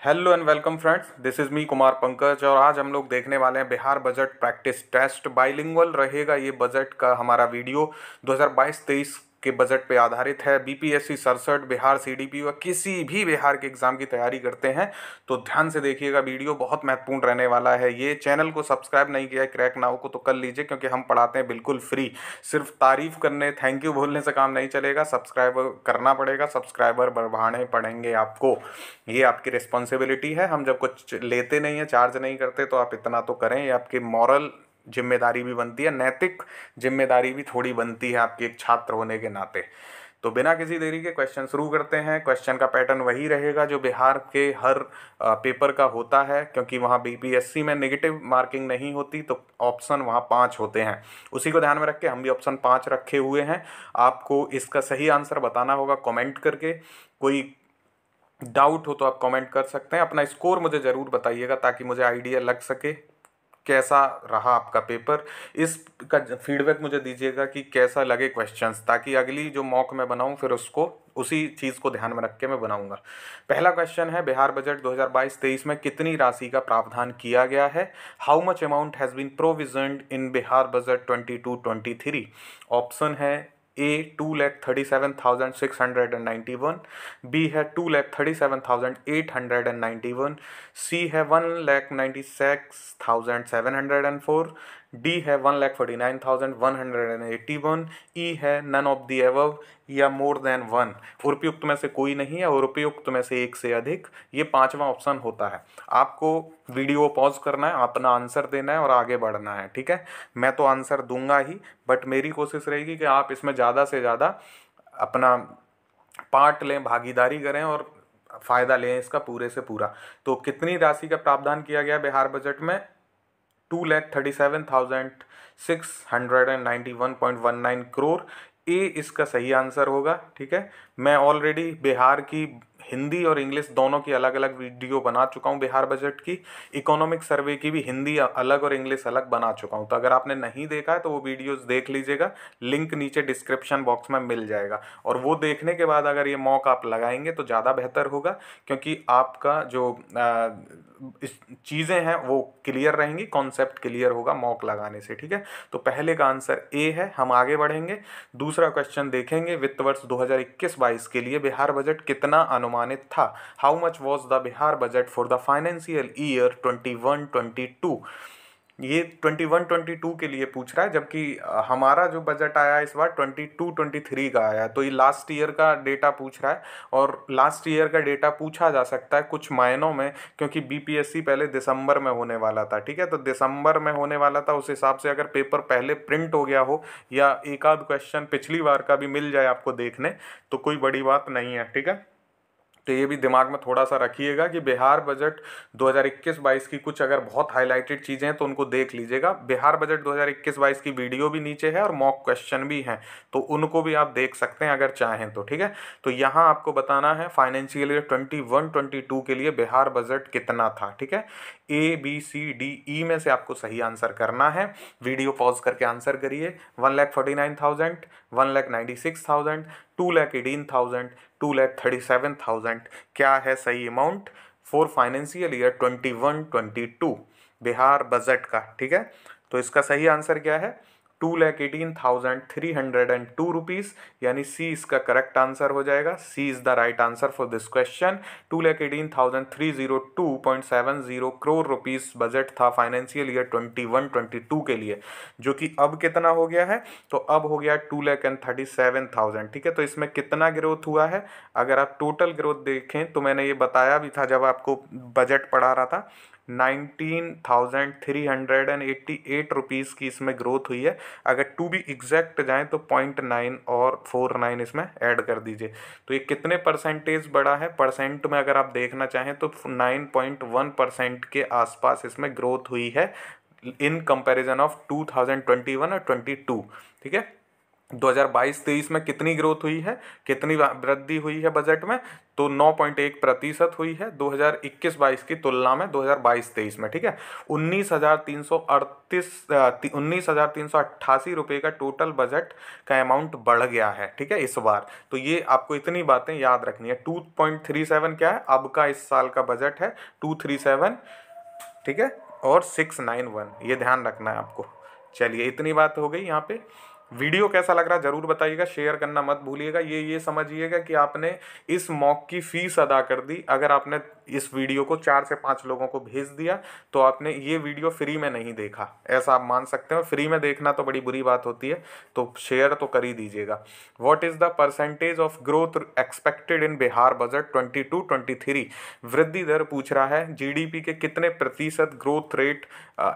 Hello and welcome friends, this is me Kumar Pankaj. और आज हम लोग देखने वाले हैं Bihar budget practice test. Bilingual रहेगा ये बजट का हमारा वीडियो। 2022-23 के बजट पे आधारित है। बीपीएससी 67 बिहार सीडीपी व किसी भी बिहार के एग्ज़ाम की तैयारी करते हैं तो ध्यान से देखिएगा, वीडियो बहुत महत्वपूर्ण रहने वाला है। ये चैनल को सब्सक्राइब नहीं किया है क्रैक नाउ को तो कर लीजिए, क्योंकि हम पढ़ाते हैं बिल्कुल फ्री। सिर्फ तारीफ करने, थैंक यू बोलने से काम नहीं चलेगा, सब्सक्राइब करना पड़ेगा, सब्सक्राइबर बढ़ाने पड़ेंगे आपको। ये आपकी रिस्पॉन्सिबिलिटी है। हम जब कुछ लेते नहीं है, चार्ज नहीं करते, तो आप इतना तो करें। ये आपकी मॉरल जिम्मेदारी भी बनती है, नैतिक जिम्मेदारी भी थोड़ी बनती है आपकी एक छात्र होने के नाते। तो बिना किसी देरी के क्वेश्चन शुरू करते हैं। क्वेश्चन का पैटर्न वही रहेगा जो बिहार के हर पेपर का होता है, क्योंकि वहाँ बीपीएससी में नेगेटिव मार्किंग नहीं होती, तो ऑप्शन वहाँ 5 होते हैं। उसी को ध्यान में रख के हम भी ऑप्शन 5 रखे हुए हैं। आपको इसका सही आंसर बताना होगा कमेंट करके। कोई डाउट हो तो आप कमेंट कर सकते हैं। अपना स्कोर मुझे ज़रूर बताइएगा ताकि मुझे आइडिया लग सके कैसा रहा आपका पेपर। इसका फीडबैक मुझे दीजिएगा कि कैसा लगे क्वेश्चंस, ताकि अगली जो मॉक मैं बनाऊं फिर उसको उसी चीज़ को ध्यान में रख के मैं बनाऊंगा। पहला क्वेश्चन है, बिहार बजट 2022-23 में कितनी राशि का प्रावधान किया गया है? How much amount has been provisioned in Bihar budget 22-23? Option है ए 2,37,691, बी है 2,37,891, सी है 1,96,704, डी है 1,49,181, ई है नन ऑफ द एबव या मोर देन वन। उपयुक्त में से कोई नहीं है और उपयुक्त में से एक से अधिक, ये पांचवा ऑप्शन होता है। आपको वीडियो पॉज करना है, अपना आंसर देना है और आगे बढ़ना है, ठीक है। मैं तो आंसर दूंगा ही, बट मेरी कोशिश रहेगी कि आप इसमें ज़्यादा से ज़्यादा अपना पार्ट लें, भागीदारी करें और फ़ायदा लें इसका पूरे से पूरा। तो कितनी राशि का प्रावधान किया गया बिहार बजट में? 2,37,691.19 करोड़। ए इसका सही आंसर होगा, ठीक है। मैं ऑलरेडी बिहार की हिंदी और इंग्लिश दोनों की अलग अलग वीडियो बना चुका हूँ। बिहार बजट की इकोनॉमिक सर्वे की भी हिंदी अलग और इंग्लिश अलग बना चुका हूँ। तो अगर आपने नहीं देखा है तो वो वीडियोस देख लीजिएगा, लिंक नीचे डिस्क्रिप्शन बॉक्स में मिल जाएगा। और वो देखने के बाद अगर ये मॉक आप लगाएंगे तो ज़्यादा बेहतर होगा, क्योंकि आपका जो इस चीज़ें हैं वो क्लियर रहेंगी, कॉन्सेप्ट क्लियर होगा मॉक लगाने से, ठीक है। तो पहले का आंसर ए है। हम आगे बढ़ेंगे, दूसरा क्वेश्चन देखेंगे। वित्त वर्ष 2021-22 के लिए बिहार बजट कितना अनुमानित था? How much was the Bihar budget for the financial year 21-22? ये 21-22 के लिए पूछ रहा है, जबकि हमारा जो बजट आया इस बार 22-23 का आया। तो ये लास्ट ईयर का डेटा पूछ रहा है, और लास्ट ईयर का डेटा पूछा जा सकता है कुछ मायनों में, क्योंकि बीपीएससी पहले दिसंबर में होने वाला था, ठीक है। तो दिसंबर में होने वाला था, उस हिसाब से अगर पेपर पहले प्रिंट हो गया हो या एक आध क्वेश्चन पिछली बार का भी मिल जाए आपको देखने, तो कोई बड़ी बात नहीं है, ठीक है। तो ये भी दिमाग में थोड़ा सा रखिएगा कि बिहार बजट 2021-22 की कुछ अगर बहुत हाईलाइटेड चीज़ें हैं तो उनको देख लीजिएगा। बिहार बजट 2021-22 की वीडियो भी नीचे है और मॉक क्वेश्चन भी हैं, तो उनको भी आप देख सकते हैं अगर चाहें तो, ठीक है। तो यहाँ आपको बताना है फाइनेंशियल ईयर 21-22 के लिए बिहार बजट कितना था, ठीक है। ए बी सी डी ई में से आपको सही आंसर करना है। वीडियो पॉज करके आंसर करिए। 1,49,000, 1,96,000, 2,18,000, 2,37,000 क्या है सही amount for financial year 21-22 Bihar budget का, ठीक है। तो इसका सही आंसर क्या है? 2,18,302 रुपीज़, यानी सी इसका करेक्ट आंसर हो जाएगा। C is the right answer for this question. 2,18,302.70 crore rupees budget था फाइनेंशियल ईयर 21-22 के लिए, जो कि अब कितना हो गया है? तो अब हो गया 2,37,000, ठीक है। तो इसमें कितना ग्रोथ हुआ है? अगर आप टोटल ग्रोथ देखें तो मैंने ये बताया भी था जब आपको बजट पढ़ा रहा था, 19,388 रुपीज़ की इसमें ग्रोथ हुई है। अगर टू बी एग्जैक्ट जाएँ तो 0.9 और 49 इसमें ऐड कर दीजिए, तो ये कितने परसेंटेज बढ़ा है? परसेंट में अगर आप देखना चाहें तो 9.1% के आसपास इसमें ग्रोथ हुई है इन कंपैरिजन ऑफ 2021 और 22, ठीक है। 2022-23 में कितनी ग्रोथ हुई है, कितनी वृद्धि हुई है बजट में? तो 9.1% हुई है 2021-22 की तुलना में 2022-23 में, ठीक है। 19,388 रुपये का टोटल बजट का अमाउंट बढ़ गया है, ठीक है, इस बार। तो ये आपको इतनी बातें याद रखनी है। 2.37 क्या है, अब का इस साल का बजट है 237, ठीक है, और 691, ये ध्यान रखना है आपको। चलिए, इतनी बात हो गई यहाँ पे। वीडियो कैसा लग रहा जरूर बताइएगा, शेयर करना मत भूलिएगा। ये समझिएगा कि आपने इस मॉक की फीस अदा कर दी। अगर आपने इस वीडियो को 4 से 5 लोगों को भेज दिया तो आपने ये वीडियो फ्री में नहीं देखा, ऐसा आप मान सकते हो। फ्री में देखना तो बड़ी बुरी बात होती है, तो शेयर तो कर ही दीजिएगा। What is the percentage of growth expected in Bihar budget 22-23? वृद्धि दर पूछ रहा है, जीडीपी के कितने प्रतिशत ग्रोथ रेट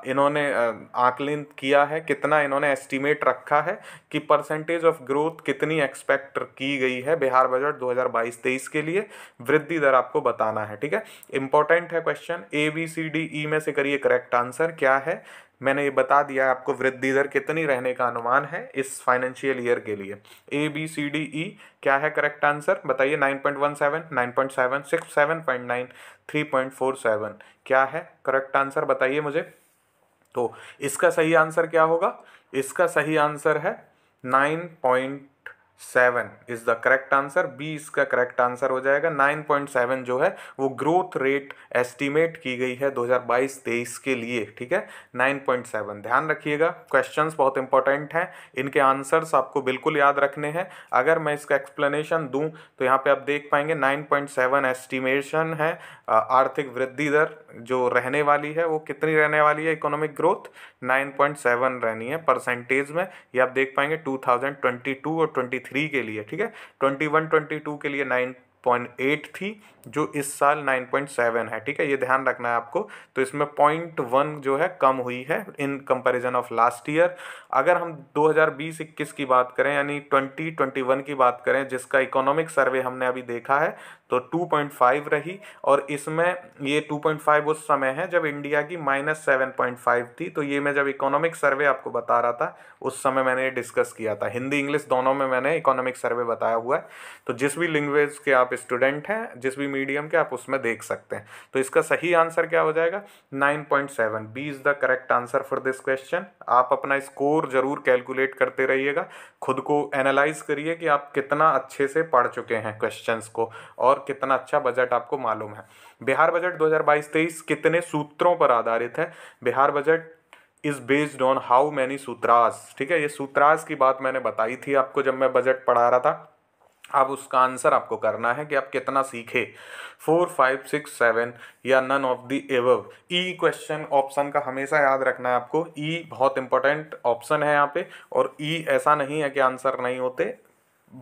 इन्होंने आकलन किया है, कितना इन्होंने एस्टिमेट रखा है कि परसेंटेज ऑफ ग्रोथ कितनी एक्सपेक्ट की गई है बिहार बजट 2022-23 के लिए। वृद्धि दर आपको बताना है, ठीक है। इंपॉर्टेंट है क्वेश्चन। ABCDE में से करिए करेक्ट आंसर क्या है। मैंने ये बता दिया है आपको वृद्धि दर कितनी रहने का अनुमान है इस फाइनेंशियल ईयर के लिए। ABCDE क्या है करेक्ट आंसर बताइए। 9.17, 9.7, 6, 7.9, 3.47 क्या है करेक्ट आंसर बताइए मुझे। तो इसका सही आंसर क्या होगा? इसका सही आंसर है 9.7 is the correct answer. B इसका करेक्ट आंसर हो जाएगा। 9.7 जो है वो ग्रोथ रेट एस्टिमेट की गई है 2022-23 के लिए, ठीक है। 9.7 ध्यान रखिएगा। क्वेश्चंस बहुत इंपॉर्टेंट हैं, इनके आंसर्स आपको बिल्कुल याद रखने हैं। अगर मैं इसका एक्सप्लेनेशन दूं तो यहाँ पे आप देख पाएंगे 9.7 एस्टिमेशन है। आर्थिक वृद्धि दर जो रहने वाली है वो कितनी रहने वाली है? इकोनॉमिक ग्रोथ 9.7 रहनी है परसेंटेज में। ये आप देख पाएंगे 2022 और 23 के लिए, ठीक है। 21-22 के लिए 9.8 थी, जो इस साल 9.7 है, ठीक है। ये ध्यान रखना है आपको। तो इसमें 0.1 जो है कम हुई है in comparison of last year. अगर हम 2020-21 की बात करें यानी 2021 की बात करें, जिसका इकोनॉमिक सर्वे हमने अभी देखा है, तो 2.5 रही। और इसमें ये 2.5 उस समय है जब इंडिया की -7.5 थी। तो ये मैं जब इकोनॉमिक सर्वे आपको बता रहा था उस समय मैंने डिस्कस किया था। हिंदी इंग्लिश दोनों में मैंने इकोनॉमिक सर्वे बताया हुआ है। तो जिस भी लैंग्वेज के आप स्टूडेंट हैं, जिस भी मीडियम के, आप उसमें देख सकते हैं। तो इसका सही आंसर क्या हो जाएगा? 9.7। B is the correct answer for this question. आप अपना स्कोर जरूर कैलकुलेट करते रहिएगा, खुद को एनालाइज करिए कि आप कितना अच्छे से पढ़ चुके हैं क्वेश्चंस को और कितना अच्छा बजट आपको मालूम है। बिहार बजट 2022-23 कितने सूत्रों पर आधारित है? Bihar budget is based on how many सूत्रास, ठीक है। ये सूत्रास की बात मैंने बताई थी आपको जब मैं बजट पढ़ा रहा था। अब उसका आंसर आपको करना है कि आप कितना सीखे। 4, 5, 6, 7 या none of the above. E question option का हमेशा याद रखना है आपको। ई बहुत इंपॉर्टेंट ऑप्शन है यहाँ पे। और ई ऐसा नहीं है कि आंसर नहीं होते।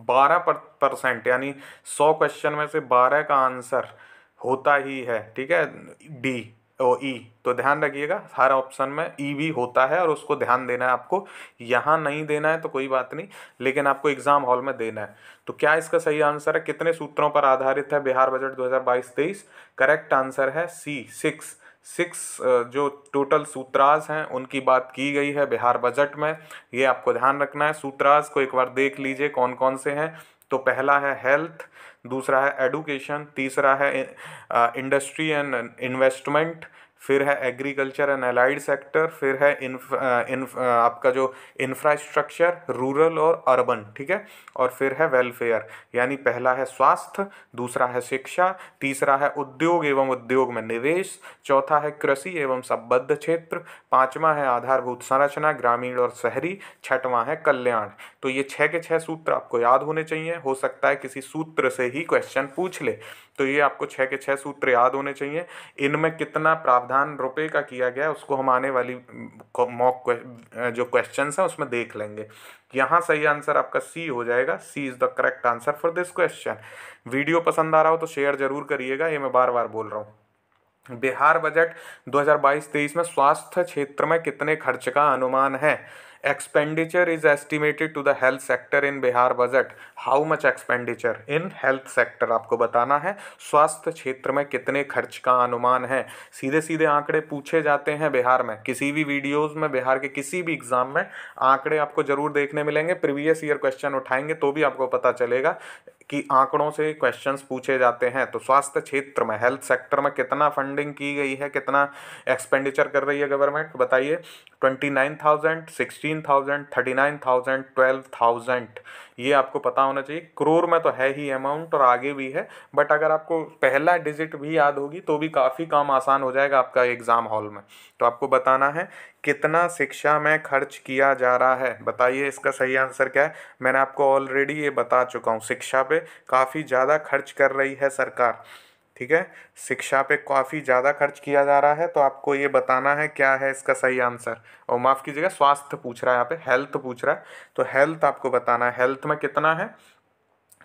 12% यानी 100 क्वेश्चन में से 12 का आंसर होता ही है, ठीक है। डी ओ ई, तो ध्यान रखिएगा हर ऑप्शन में ई भी होता है और उसको ध्यान देना है आपको। यहाँ नहीं देना है तो कोई बात नहीं, लेकिन आपको एग्जाम हॉल में देना है। तो क्या इसका सही आंसर है? कितने सूत्रों पर आधारित है बिहार बजट 2022-23? करेक्ट आंसर है सी, 6 जो टोटल सूत्रास हैं उनकी बात की गई है बिहार बजट में। ये आपको ध्यान रखना है। सूत्रास को एक बार देख लीजिए कौन कौन से हैं। तो पहला है हेल्थ, दूसरा है एडुकेशन, तीसरा है इंडस्ट्री एंड इन्वेस्टमेंट, फिर है एग्रीकल्चर एंड एलाइड सेक्टर, फिर है आपका जो इंफ्रास्ट्रक्चर रूरल और अर्बन, ठीक है, और फिर है वेलफेयर। यानी पहला है स्वास्थ्य, दूसरा है शिक्षा, तीसरा है उद्योग एवं उद्योग में निवेश, चौथा है कृषि एवं संबद्ध क्षेत्र, पांचवा है आधारभूत संरचना ग्रामीण और शहरी, छठवां है कल्याण। तो ये 6 के 6 सूत्र आपको याद होने चाहिए। हो सकता है किसी सूत्र से ही क्वेश्चन पूछ ले, तो ये आपको 6 के 6 सूत्र याद होने चाहिए। इनमें कितना प्रावधान रुपए का किया गया है उसको हम आने वाली मॉक जो क्वेश्चंस हैं उसमें देख लेंगे। यहाँ सही आंसर आपका सी हो जाएगा। C is the correct answer for this question. Video पसंद आ रहा हो तो शेयर जरूर करिएगा, ये मैं बार बार बोल रहा हूँ। बिहार बजट 2022-23 में स्वास्थ्य क्षेत्र में कितने खर्च का अनुमान है? Expenditure is estimated to the health sector in Bihar budget. How much expenditure in health sector आपको बताना है। स्वास्थ्य क्षेत्र में कितने खर्च का अनुमान है? सीधे सीधे आंकड़े पूछे जाते हैं बिहार में, किसी भी वीडियोस में, बिहार के किसी भी एग्जाम में आंकड़े आपको जरूर देखने मिलेंगे। प्रीवियस ईयर क्वेश्चन उठाएंगे तो भी आपको पता चलेगा कि आंकड़ों से क्वेश्चंस पूछे जाते हैं। तो स्वास्थ्य क्षेत्र में, हेल्थ सेक्टर में कितना फंडिंग की गई है, कितना एक्सपेंडिचर कर रही है गवर्नमेंट, बताइए। 29,000, 16,000, 39,000, 12,000, ये आपको पता होना चाहिए। करोड़ में तो है ही अमाउंट और आगे भी है, बट अगर आपको पहला डिजिट भी याद होगी तो भी काफ़ी काम आसान हो जाएगा आपका एग्ज़ाम हॉल में। तो आपको बताना है कितना शिक्षा में खर्च किया जा रहा है, बताइए इसका सही आंसर क्या है। मैंने आपको ऑलरेडी ये बता चुका हूँ, शिक्षा पे काफ़ी ज़्यादा खर्च कर रही है सरकार, ठीक है। शिक्षा पे काफ़ी ज़्यादा खर्च किया जा रहा है, तो आपको ये बताना है क्या है इसका सही आंसर। और माफ़ कीजिएगा, स्वास्थ्य पूछ रहा है, यहाँ पे हेल्थ पूछ रहा है, तो हेल्थ आपको बताना है। हेल्थ में कितना है,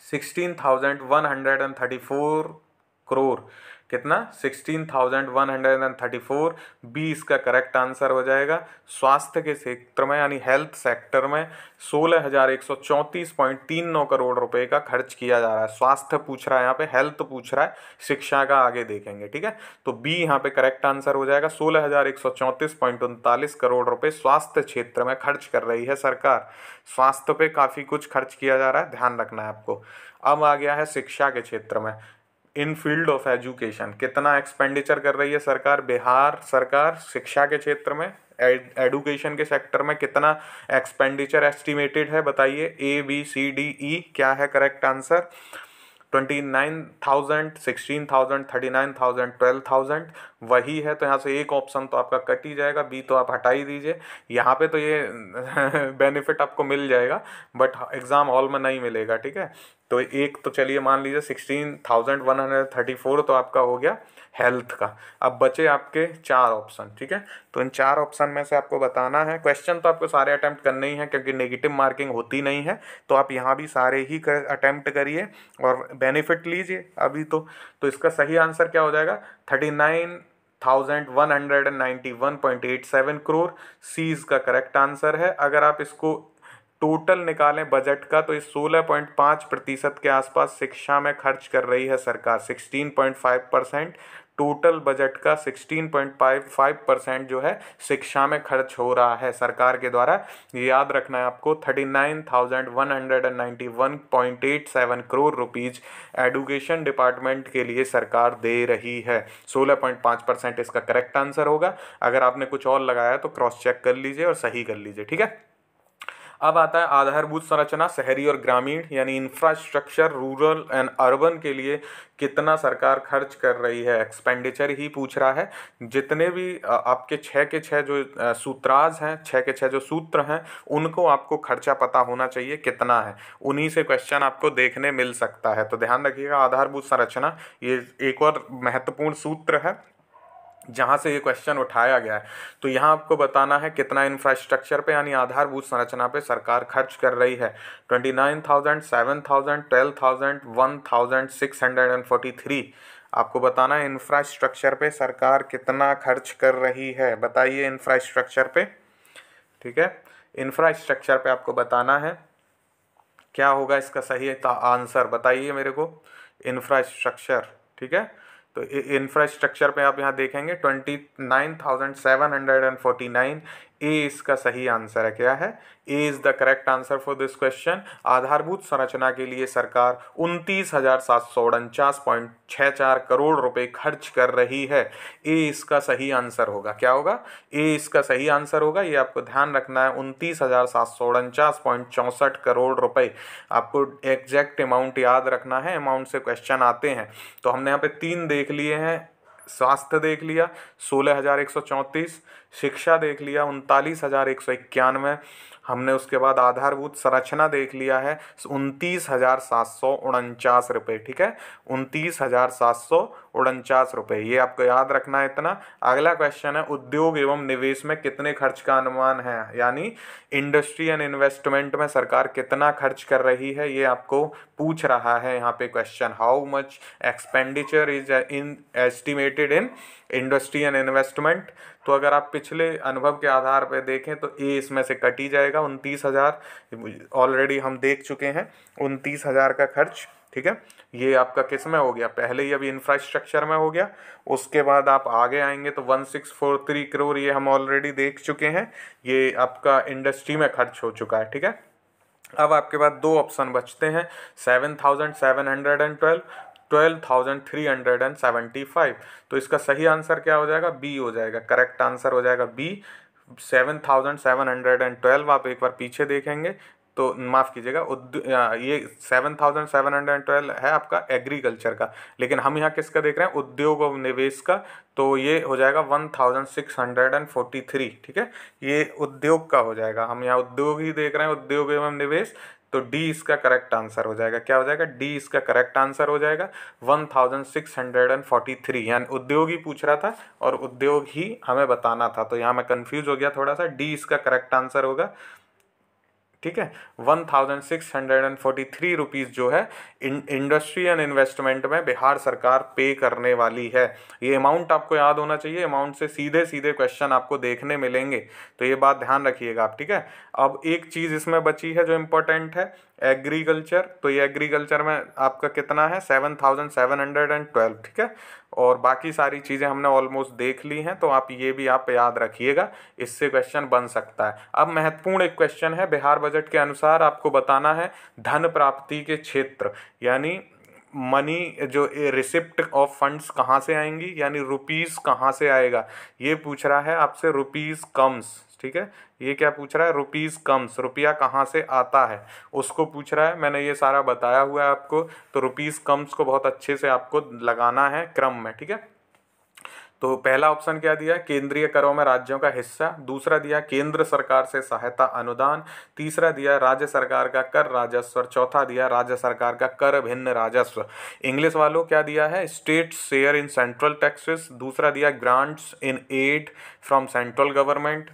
16,134 करोड़। कितना, 16,134, बी इसका करेक्ट आंसर हो जाएगा। स्वास्थ्य के क्षेत्र में यानी हेल्थ सेक्टर में 16,134.39 करोड़ रुपए का खर्च किया जा रहा है। स्वास्थ्य पूछ रहा है यहाँ पे, हेल्थ पूछ रहा है, शिक्षा का आगे देखेंगे, ठीक है। तो बी यहाँ पे करेक्ट आंसर हो जाएगा। 16,134.39 करोड़ रुपए स्वास्थ्य क्षेत्र में खर्च कर रही है सरकार। स्वास्थ्य पे काफ़ी कुछ खर्च किया जा रहा है, ध्यान रखना है आपको। अब आ गया है शिक्षा के क्षेत्र में, इन फील्ड ऑफ एजुकेशन कितना एक्सपेंडिचर कर रही है सरकार। बिहार सरकार शिक्षा के क्षेत्र में, एडुकेशन के सेक्टर में कितना एक्सपेंडिचर एस्टिमेटेड है, बताइए। ए, बी, सी, डी, ई, क्या है करेक्ट आंसर। 29,000, 16,000, 39,000, 12,000 वही है। तो यहाँ से एक ऑप्शन तो आपका कट ही जाएगा, बी तो आप हटा ही दीजिए। यहाँ पे तो ये बेनिफिट आपको मिल जाएगा, बट एग्ज़ाम हॉल में नहीं मिलेगा, ठीक है। तो एक तो चलिए मान लीजिए 16,134 तो आपका हो गया हेल्थ का। अब बचे आपके 4 ऑप्शन, ठीक है। तो इन 4 ऑप्शन में से आपको बताना है। क्वेश्चन तो आपको सारे अटेम्प्ट करने ही हैं क्योंकि नेगेटिव मार्किंग होती नहीं है, तो आप यहाँ भी सारे ही अटेम्प्ट करिए और बेनिफिट लीजिए अभी तो इसका सही आंसर क्या हो जाएगा, 39,191.87 करोड़, सी इसका करेक्ट आंसर है। अगर आप इसको टोटल निकालें बजट का तो ये 16.5% के आसपास शिक्षा में खर्च कर रही है सरकार। 16.5%, टोटल बजट का 16.55% जो है शिक्षा में खर्च हो रहा है सरकार के द्वारा। ये याद रखना है आपको। 39,191.87 करोड़ रुपीज़ एडुकेशन डिपार्टमेंट के लिए सरकार दे रही है। 16.5% इसका करेक्ट आंसर होगा। अगर आपने कुछ और लगाया तो क्रॉस चेक कर लीजिए और सही कर लीजिए, ठीक है। अब आता है आधारभूत संरचना, शहरी और ग्रामीण यानी इंफ्रास्ट्रक्चर, रूरल एंड अर्बन के लिए कितना सरकार खर्च कर रही है, एक्सपेंडिचर ही पूछ रहा है। जितने भी आपके 6 के 6 जो सूत्राज हैं, 6 के 6 जो सूत्र हैं, उनको आपको खर्चा पता होना चाहिए कितना है, उन्हीं से क्वेश्चन आपको देखने मिल सकता है। तो ध्यान रखिएगा, आधारभूत संरचना ये एक और महत्वपूर्ण सूत्र है जहाँ से ये क्वेश्चन उठाया गया है। तो यहाँ आपको बताना है कितना इंफ्रास्ट्रक्चर पे यानी आधारभूत संरचना पे सरकार खर्च कर रही है। 29,000, 7,000, 12,000, 1,643 आपको बताना है इंफ्रास्ट्रक्चर पे सरकार कितना खर्च कर रही है, बताइए इंफ्रास्ट्रक्चर पे, ठीक है। इंफ्रास्ट्रक्चर पे आपको बताना है क्या होगा इसका सही आंसर, बताइए मेरे को। इंफ्रास्ट्रक्चर, ठीक है। तो इंफ्रास्ट्रक्चर पे आप यहाँ देखेंगे 29,749, ए इसका सही आंसर है। क्या है, A is the correct answer for this question. आधारभूत संरचना के लिए सरकार 29,749.64 करोड़ रुपए खर्च कर रही है। ए इसका सही आंसर होगा, क्या होगा, ए इसका सही आंसर होगा। ये आपको ध्यान रखना है, 29,749.64 करोड़ रुपए। आपको एग्जैक्ट अमाउंट याद रखना है, अमाउंट से क्वेश्चन आते हैं। तो हमने यहाँ पे 3 देख लिए हैं, स्वास्थ्य देख लिया 16,134, शिक्षा देख लिया 39,191, हमने उसके बाद आधारभूत संरचना देख लिया है 29,749 रुपये, ठीक है। 29,749 रुपये, ये आपको याद रखना है इतना। अगला क्वेश्चन है उद्योग एवं निवेश में कितने खर्च का अनुमान है, यानी इंडस्ट्री एंड इन्वेस्टमेंट में सरकार कितना खर्च कर रही है, ये आपको पूछ रहा है यहाँ पे question. How much expenditure is in estimated in industry and investment. तो अगर आप पिछले अनुभव के आधार पर देखें तो ए इसमें से कट ही जाएगा। 29,000 ऑलरेडी हम देख चुके हैं, 29,000 का खर्च, ठीक है। ये आपका किस में हो गया, पहले ही अभी इंफ्रास्ट्रक्चर में हो गया। उसके बाद आप आगे आएंगे तो 1,643 करोड़ ये हम ऑलरेडी देख चुके हैं, ये आपका इंडस्ट्री में खर्च हो चुका है, ठीक है। अब आपके पास दो ऑप्शन बचते हैं, 7,712, 12,375। तो इसका सही आंसर क्या हो जाएगा, बी हो जाएगा, करेक्ट आंसर हो जाएगा बी, 7,712। आप एक बार पीछे देखेंगे तो माफ़ कीजिएगा, ये 7,712 है आपका एग्रीकल्चर का, लेकिन हम यहाँ किसका देख रहे हैं, उद्योग और निवेश का, तो ये हो जाएगा 1,643। ठीक है, ये उद्योग का हो जाएगा, हम यहाँ उद्योग ही देख रहे हैं, उद्योग एवं निवेश, तो डी इसका करेक्ट आंसर हो जाएगा। क्या हो जाएगा, डी इसका करेक्ट आंसर हो जाएगा, 1,643। यानी उद्योग ही पूछ रहा था और उद्योग ही हमें बताना था, तो यहाँ मैं कंफ्यूज हो गया थोड़ा सा, डी इसका करेक्ट आंसर होगा। ठीक है, 1,643 रुपीज़ जो है इंडस्ट्री एंड इन्वेस्टमेंट में बिहार सरकार पे करने वाली है। ये अमाउंट आपको याद होना चाहिए, अमाउंट से सीधे सीधे क्वेश्चन आपको देखने मिलेंगे, तो ये बात ध्यान रखिएगा आप। ठीक है, अब एक चीज़ इसमें बची है जो इम्पोर्टेंट है, एग्रीकल्चर। तो ये एग्रीकल्चर में आपका कितना है, 7,712। ठीक है, और बाकी सारी चीज़ें हमने ऑलमोस्ट देख ली हैं, तो आप ये भी आप याद रखिएगा, इससे क्वेश्चन बन सकता है। अब महत्वपूर्ण एक क्वेश्चन है, बिहार बजट के अनुसार आपको बताना है धन प्राप्ति के क्षेत्र, यानी मनी जो रिसिप्ट ऑफ फंड्स कहाँ से आएंगी, यानी रुपीज़ कहाँ से आएगा, ये पूछ रहा है आपसे, रुपीज़ कम्स। ठीक है, ये क्या पूछ रहा है, रुपीज़ कम्स, रुपया कहाँ से आता है उसको पूछ रहा है। मैंने ये सारा बताया हुआ है आपको, तो रुपीज़ कम्स को बहुत अच्छे से आपको लगाना है क्रम में। ठीक है, तो पहला ऑप्शन क्या दिया, केंद्रीय करों में राज्यों का हिस्सा, दूसरा दिया केंद्र सरकार से सहायता अनुदान, तीसरा दिया राज्य सरकार का कर राजस्व, और चौथा दिया राज्य सरकार का कर भिन्न राजस्व। इंग्लिश वालों क्या दिया है, state share in central taxes, दूसरा दिया grants in aid from central government,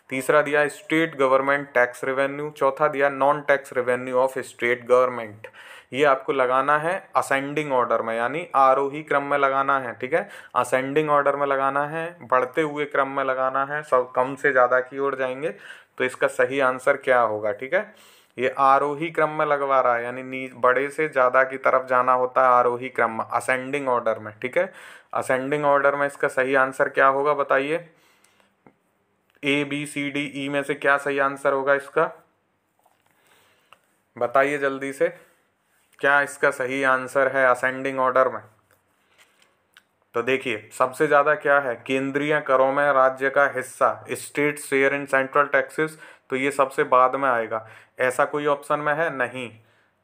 तीसरा दिया स्टेट गवर्नमेंट टैक्स रेवेन्यू, चौथा दिया non tax revenue of state government. ये आपको लगाना है असेंडिंग ऑर्डर में, यानी आरोही क्रम में लगाना है। ठीक है, असेंडिंग ऑर्डर में लगाना है, बढ़ते हुए क्रम में लगाना है, सब कम से ज़्यादा की ओर जाएंगे, तो इसका सही आंसर क्या होगा। ठीक है, ये आरोही क्रम में लगवा रहा है, यानी बड़े से ज़्यादा की तरफ जाना होता है आरोही क्रम में, असेंडिंग ऑर्डर में। ठीक है, असेंडिंग ऑर्डर में इसका सही आंसर क्या होगा बताइए, ए बी सी डी ई में से क्या सही आंसर होगा इसका, बताइए जल्दी से, क्या इसका सही आंसर है असेंडिंग ऑर्डर में। तो देखिए सबसे ज़्यादा क्या है, केंद्रीय करों में राज्य का हिस्सा, state share in central taxes, तो ये सबसे बाद में आएगा, ऐसा कोई ऑप्शन में है नहीं।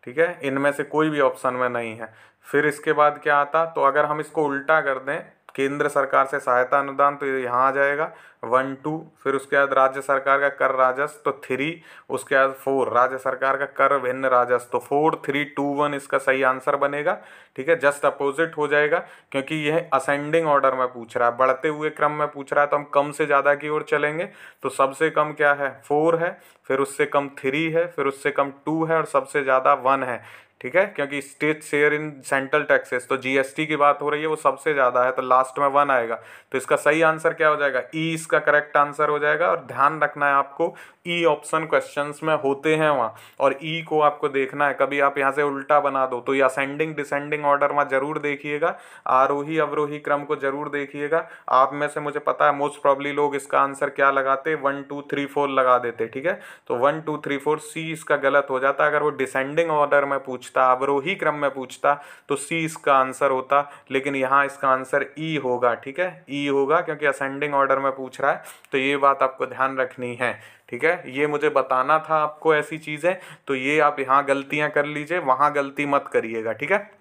ठीक है, इनमें से कोई भी ऑप्शन में नहीं है। फिर इसके बाद क्या आता, तो अगर हम इसको उल्टा कर दें, केंद्र सरकार से सहायता अनुदान, तो ये यहाँ आ जाएगा 1 2, फिर उसके बाद राज्य सरकार का कर राजस्व तो 3, उसके बाद 4 राज्य सरकार का कर भिन्न राजस्व, तो 4 3 2 1 इसका सही आंसर बनेगा। ठीक है, जस्ट अपोजिट हो जाएगा, क्योंकि यह असेंडिंग ऑर्डर में पूछ रहा है, बढ़ते हुए क्रम में पूछ रहा है, तो हम कम से ज़्यादा की ओर चलेंगे। तो सबसे कम क्या है, 4 है, फिर उससे कम 3 है, फिर उससे कम 2 है, और सबसे ज़्यादा 1 है। ठीक है, क्योंकि state share in central taxes, तो जीएसटी की बात हो रही है, वो सबसे ज़्यादा है, तो लास्ट में 1 आएगा। तो इसका सही आंसर क्या हो जाएगा, ई इसका करेक्ट आंसर हो जाएगा। और ध्यान रखना है आपको, ई ऑप्शन क्वेश्चंस में होते हैं वहाँ, और ई को आपको देखना है, कभी आप यहाँ से उल्टा बना दो तो ये असेंडिंग डिसेंडिंग ऑर्डर में जरूर देखिएगा, आरोही अवरोही क्रम को जरूर देखिएगा। आप में से मुझे पता है मोस्ट प्रॉब्ली लोग इसका आंसर क्या लगाते, 1 2 3 4 लगा देते। ठीक है, तो 1 2 3 4 सी इसका गलत हो जाता। अगर वो डिसेंडिंग ऑर्डर में पूछता, अवरोही क्रम में पूछता, तो सी इसका आंसर होता, लेकिन यहाँ इसका आंसर ई होगा। ठीक है, ई होगा, क्योंकि असेंडिंग ऑर्डर में पूछ रहा है, तो ये बात आपको ध्यान रखनी है। ठीक है, ये मुझे बताना था आपको ऐसी चीज़ें, तो ये आप यहाँ गलतियाँ कर लीजिए, वहाँ गलती मत करिएगा। ठीक है,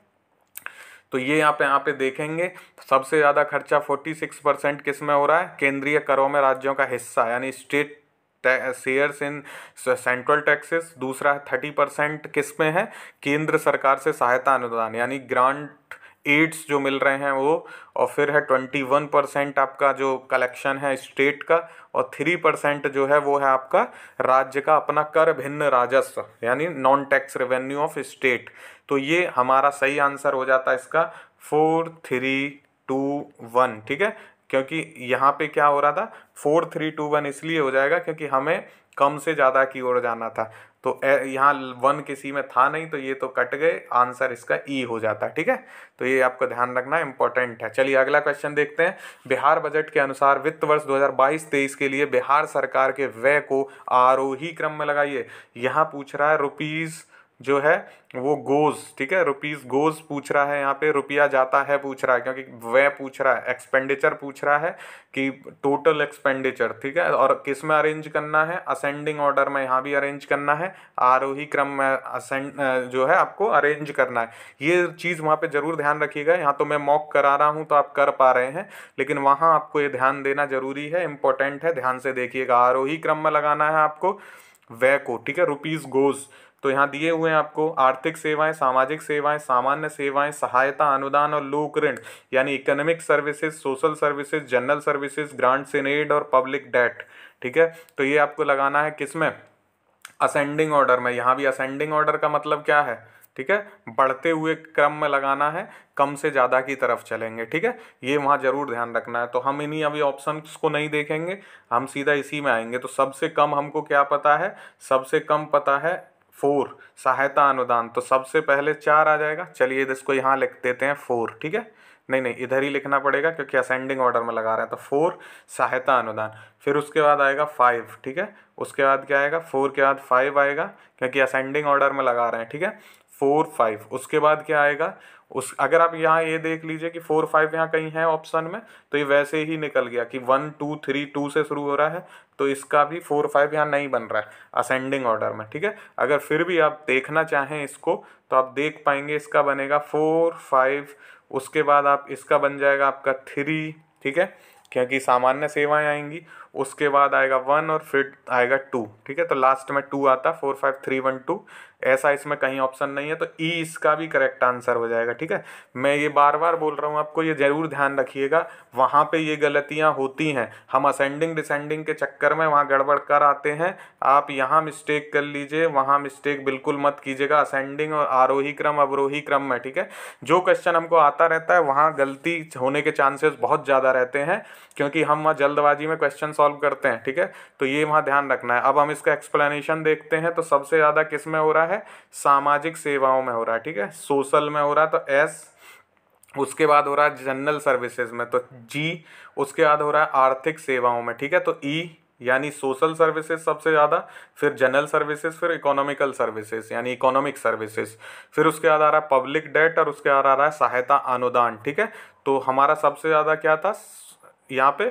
तो ये आप यहाँ पे देखेंगे, सबसे ज़्यादा खर्चा 46% किस में हो रहा है, केंद्रीय करों में राज्यों का हिस्सा, यानी state shares in central taxes. दूसरा 30% किस में है, केंद्र सरकार से सहायता अनुदान, यानी ग्रांट एड्स जो मिल रहे हैं वो। और फिर है 21% आपका जो कलेक्शन है स्टेट का, और 3% जो है वो है आपका राज्य का अपना कर भिन्न राजस्व, यानी non tax revenue of state. तो ये हमारा सही आंसर हो जाता है इसका 4 3 2 1। ठीक है, क्योंकि यहाँ पे क्या हो रहा था, 4 3 2 1 इसलिए हो जाएगा क्योंकि हमें कम से ज़्यादा की ओर जाना था। तो यहाँ 1 किसी में था नहीं, तो ये तो कट गए, आंसर इसका ई हो जाता है। ठीक है, तो ये आपको ध्यान रखना इंपॉर्टेंट है। चलिए अगला क्वेश्चन देखते हैं। बिहार बजट के अनुसार वित्त वर्ष 2022-23 के लिए बिहार सरकार के व्यय को आरोही क्रम में लगाइए। यहाँ पूछ रहा है रुपीज जो है वो गोज, ठीक है, रुपीज गोज पूछ रहा है, यहाँ पे रुपया जाता है पूछ रहा है, क्योंकि व्यय पूछ रहा है, एक्सपेंडिचर पूछ रहा है कि टोटल एक्सपेंडिचर, ठीक है, और किस में अरेंज करना है, असेंडिंग ऑर्डर में यहाँ भी अरेंज करना है, आरोही क्रम में असेंड जो है आपको अरेंज करना है। ये चीज़ वहाँ पे जरूर ध्यान रखिएगा। यहाँ तो मैं मॉक करा रहा हूँ तो आप कर पा रहे हैं, लेकिन वहाँ आपको ये ध्यान देना जरूरी है, इंपॉर्टेंट है, ध्यान से देखिएगा। आरोही क्रम में लगाना है आपको व्यय को, ठीक है, रुपीज गोज। तो यहाँ दिए हुए हैं आपको आर्थिक सेवाएं, सामाजिक सेवाएं, सामान्य सेवाएं, सहायता, अनुदान और लोक ऋण, यानी economic services, social services, general services, grants in aid और पब्लिक डेट। ठीक है, तो ये आपको लगाना है किसमें, असेंडिंग ऑर्डर में। यहाँ भी असेंडिंग ऑर्डर का मतलब क्या है, ठीक है, बढ़ते हुए क्रम में लगाना है, कम से ज़्यादा की तरफ चलेंगे। ठीक है, ये वहाँ जरूर ध्यान रखना है। तो हम इन्हीं अभी ऑप्शंस को नहीं देखेंगे, हम सीधा इसी में आएंगे। तो सबसे कम हमको क्या पता है, सबसे कम पता है 4, सहायता अनुदान, तो सबसे पहले 4 आ जाएगा। चलिए इसको यहाँ लिख देते हैं 4, ठीक है, नहीं इधर ही लिखना पड़ेगा क्योंकि असेंडिंग ऑर्डर में लगा रहे हैं। तो 4 सहायता अनुदान, फिर उसके बाद आएगा 5, ठीक है, उसके बाद क्या आएगा, 4 के बाद 5 आएगा क्योंकि असेंडिंग ऑर्डर में लगा रहे हैं। ठीक है, 4 5, उसके बाद क्या आएगा, उस अगर आप यहाँ ये देख लीजिए कि 4 5 यहाँ कहीं है ऑप्शन में, तो ये वैसे ही निकल गया कि 1 2 3 2 से शुरू हो रहा है, तो इसका भी 4 5 यहाँ नहीं बन रहा है असेंडिंग ऑर्डर में। ठीक है, अगर फिर भी आप देखना चाहें इसको तो आप देख पाएंगे, इसका बनेगा 4 5, उसके बाद आप इसका बन जाएगा आपका 3, ठीक है, क्योंकि सामान्य सेवाएं आएंगी, उसके बाद आएगा 1 और फिर आएगा 2। ठीक है, तो लास्ट में 2 आता, 4 5 3 1 2, ऐसा इसमें कहीं ऑप्शन नहीं है, तो ई इसका भी करेक्ट आंसर हो जाएगा। ठीक है, मैं ये बार बार बोल रहा हूँ आपको, ये जरूर ध्यान रखिएगा, वहाँ पे ये गलतियाँ होती हैं, हम असेंडिंग डिसेंडिंग के चक्कर में वहाँ गड़बड़ कर आते हैं। आप यहाँ मिस्टेक कर लीजिए, वहाँ मिस्टेक बिल्कुल मत कीजिएगा, असेंडिंग और आरोही क्रम अवरोही क्रम में। ठीक है, जो क्वेश्चन हमको आता रहता है वहाँ गलती होने के चांसेस बहुत ज़्यादा रहते हैं, क्योंकि हम वहाँ जल्दबाजी में क्वेश्चन सॉल्व करते हैं। ठीक है, तो ये वहाँ ध्यान रखना है। अब हम इसका एक्सप्लेनेशन देखते हैं, तो सबसे ज़्यादा किस में हो रहा है, सामाजिक सेवाओं में हो रहा है। ठीक है, सोशल में हो रहा है तो एस, उसके बाद हो रहा है जनरल सर्विसेज में तो जी, उसके बाद हो रहा है आर्थिक सेवाओं में। ठीक है, तो ई यानी सोशल सर्विसेज सबसे ज़्यादा, फिर जनरल सर्विसेज, फिर इकोनॉमिकल सर्विसेज यानी इकोनॉमिक सर्विसेज, फिर उसके बाद आ रहा है पब्लिक डेट और उसके बाद आ रहा है सहायता अनुदान। ठीक है, तो हमारा सबसे ज़्यादा क्या था यहाँ पे,